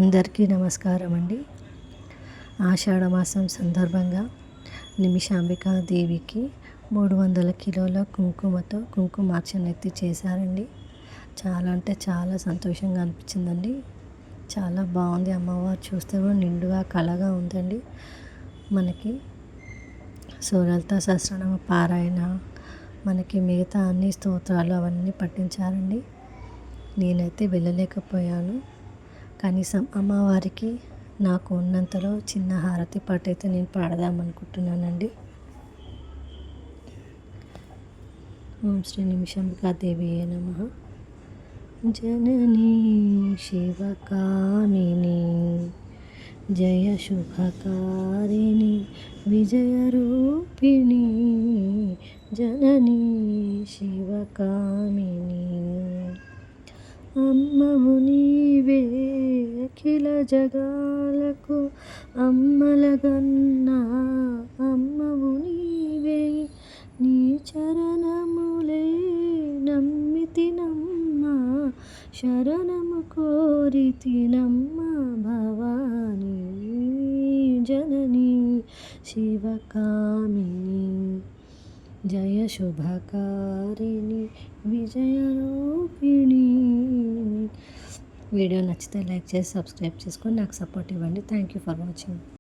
అందరికీ నమస్కారం అండి. ఆషాఢమాసం సందర్భంగా నిమిషాంబికా దేవికి 300 కిలోల కుంకుమతో కుంకుమార్చన ఎత్తి చేశారండి. చాలా అంటే చాలా సంతోషంగా అనిపించిందండి. చాలా బాగుంది. అమ్మవారు చూస్తే కూడా నిండుగా కళగా ఉందండి. మనకి లలిత సహస్రనామ పారాయణ, మనకి మిగతా అన్ని స్తోత్రాలు అవన్నీ పఠించారండి. నేనైతే వెళ్ళలేకపోయాను. కనీసం అమ్మవారికి నాకు ఉన్నంతలో చిన్న హారతి పాట అయితే నేను పాడదామనుకుంటున్నానండి. ఓం శ్రీ నిమిషాంబికాదేవి నమః. జననీ శివకామిని జయ శుభకారిణి విజయరూపిణి జననీ శివకామిని అమ్మవు నీవే అఖిల జగాలకు అమ్మలగన్నా అమ్మవు నీవే నీ చరణములే నమ్మితినమ్మ శరణము కోరితినమ్మ భవానీ జననీ శివకామిని జయ శుభకారిణి విజయరూపిణి. వీడియో నచ్చితే లైక్ చేసి సబ్స్క్రైబ్ చేసుకొని నాకు సపోర్ట్ ఇవ్వండి. Thank you for watching.